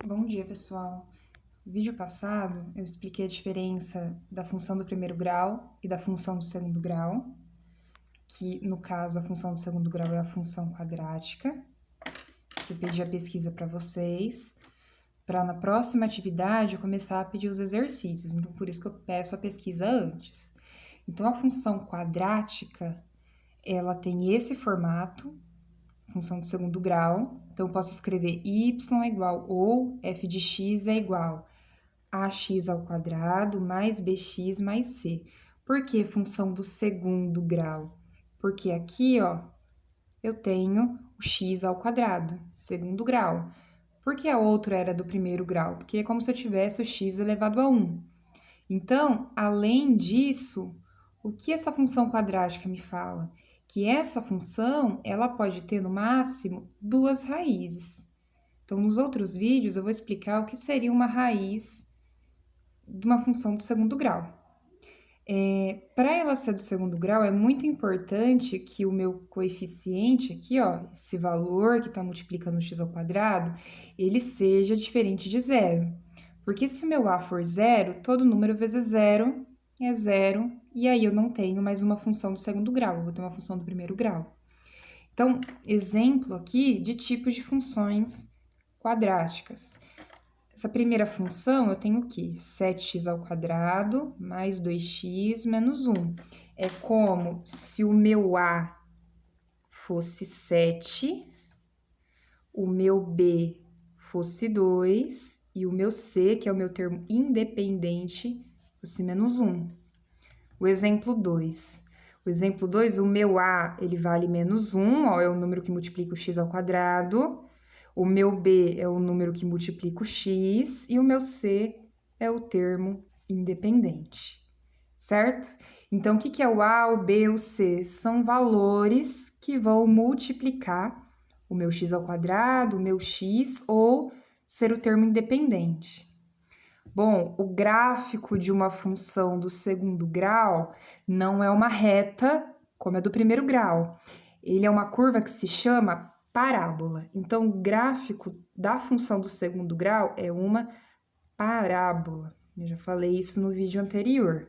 Bom dia, pessoal. No vídeo passado, eu expliquei a diferença da função do primeiro grau e da função do segundo grau, que, no caso, a função do segundo grau é a função quadrática. Eu pedi a pesquisa para vocês, para na próxima atividade eu começar a pedir os exercícios, então por isso que eu peço a pesquisa antes. Então, a função quadrática, ela tem esse formato, função do segundo grau. Então, eu posso escrever y é igual, ou f de x é igual ax ao quadrado mais bx mais c. Por que função do segundo grau? Porque aqui, ó, eu tenho o x ao quadrado, segundo grau. Por que a outra era do primeiro grau? Porque é como se eu tivesse o x elevado a 1. Então, além disso, o que essa função quadrática me fala? Que essa função, ela pode ter no máximo duas raízes. Então, nos outros vídeos, eu vou explicar o que seria uma raiz de uma função do segundo grau. Para ela ser do segundo grau, é muito importante que o meu coeficiente aqui, ó, esse valor que está multiplicando o x ao quadrado, ele seja diferente de zero. Porque se o meu a for zero, todo número vezes zero é zero, e aí eu não tenho mais uma função do segundo grau, eu vou ter uma função do primeiro grau. Então, exemplo aqui de tipos de funções quadráticas. Essa primeira função, eu tenho o quê? 7x ao quadrado mais 2x menos 1. É como se o meu A fosse 7, o meu B fosse 2 e o meu C, que é o meu termo independente, fosse menos 1. O exemplo 2. O exemplo 2, o meu A, ele vale menos 1, ó, é o número que multiplica o x ao quadrado. O meu B é o número que multiplica o x e o meu C é o termo independente, certo? Então, o que é o A, o B e o C? São valores que vão multiplicar o meu x ao quadrado, o meu x, ou ser o termo independente. Bom, o gráfico de uma função do segundo grau não é uma reta como é do primeiro grau. Ele é uma curva que se chama parábola. Então, o gráfico da função do segundo grau é uma parábola. Eu já falei isso no vídeo anterior.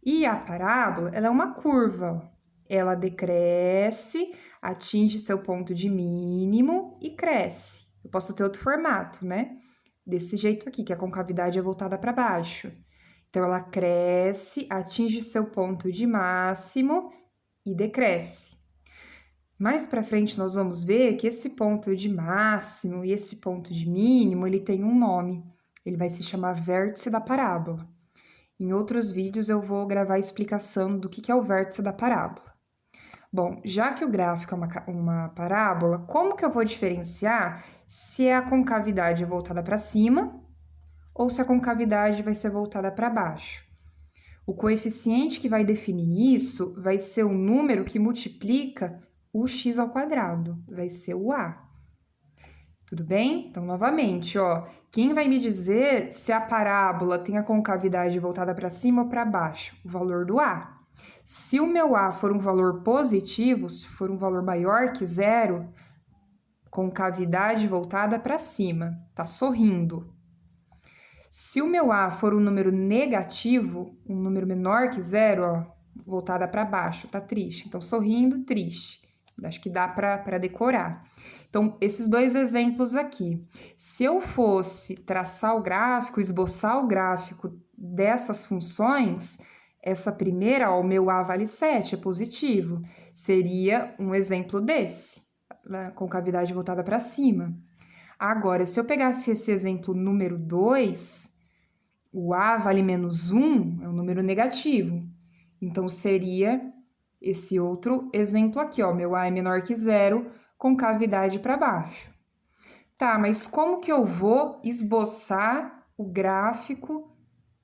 E a parábola, ela é uma curva. Ela decresce, atinge seu ponto de mínimo e cresce. Eu posso ter outro formato, né? Desse jeito aqui, que a concavidade é voltada para baixo. Então, ela cresce, atinge seu ponto de máximo e decresce. Mais para frente, nós vamos ver que esse ponto de máximo e esse ponto de mínimo, ele tem um nome. Ele vai se chamar vértice da parábola. Em outros vídeos, eu vou gravar a explicação do que é o vértice da parábola. Bom, já que o gráfico é uma parábola, como que eu vou diferenciar se a concavidade é voltada para cima ou se a concavidade vai ser voltada para baixo? O coeficiente que vai definir isso vai ser o número que multiplica o x ao quadrado, vai ser o a. Tudo bem? Então, novamente, ó, quem vai me dizer se a parábola tem a concavidade voltada para cima ou para baixo? O valor do a. Se o meu a for um valor positivo, se for um valor maior que zero, concavidade voltada para cima, tá sorrindo. Se o meu a for um número negativo, um número menor que zero, ó, voltada para baixo, tá triste. Então, sorrindo, triste. Acho que dá para decorar. Então, esses dois exemplos aqui. Se eu fosse traçar o gráfico, esboçar o gráfico dessas funções, essa primeira, ó, o meu A vale 7, é positivo. Seria um exemplo desse, né, concavidade voltada para cima. Agora, se eu pegasse esse exemplo número 2, o A vale menos 1, é um número negativo. Então, seria esse outro exemplo aqui, ó, meu A é menor que zero, concavidade para baixo. Tá, mas como que eu vou esboçar o gráfico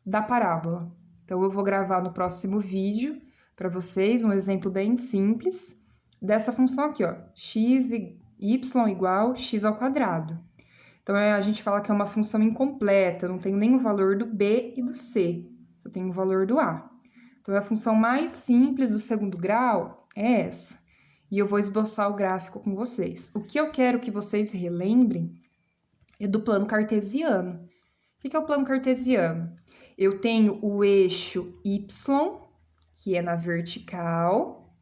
da parábola? Então, eu vou gravar no próximo vídeo para vocês um exemplo bem simples dessa função aqui, ó, x e y igual x ao quadrado. Então, a gente fala que é uma função incompleta, eu não tenho nem o valor do b e do c, eu tenho o valor do a. Então, a função mais simples do segundo grau é essa. E eu vou esboçar o gráfico com vocês. O que eu quero que vocês relembrem é do plano cartesiano. O que é o plano cartesiano? Eu tenho o eixo Y, que é na vertical,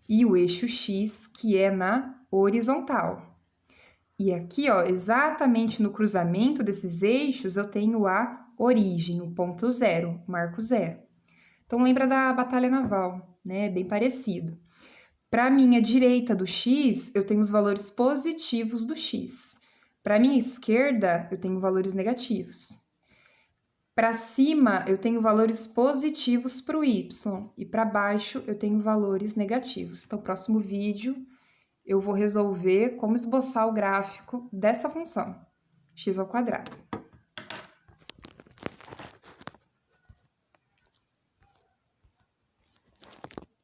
e o eixo X, que é na horizontal. E aqui, ó, exatamente no cruzamento desses eixos, eu tenho a origem, o ponto zero, marco zero. Então, lembra da batalha naval, né? Bem parecido. Para a minha direita do X, eu tenho os valores positivos do X. Para a minha esquerda, eu tenho valores negativos. Para cima, eu tenho valores positivos para o Y. E para baixo, eu tenho valores negativos. Então, no próximo vídeo, eu vou resolver como esboçar o gráfico dessa função, x².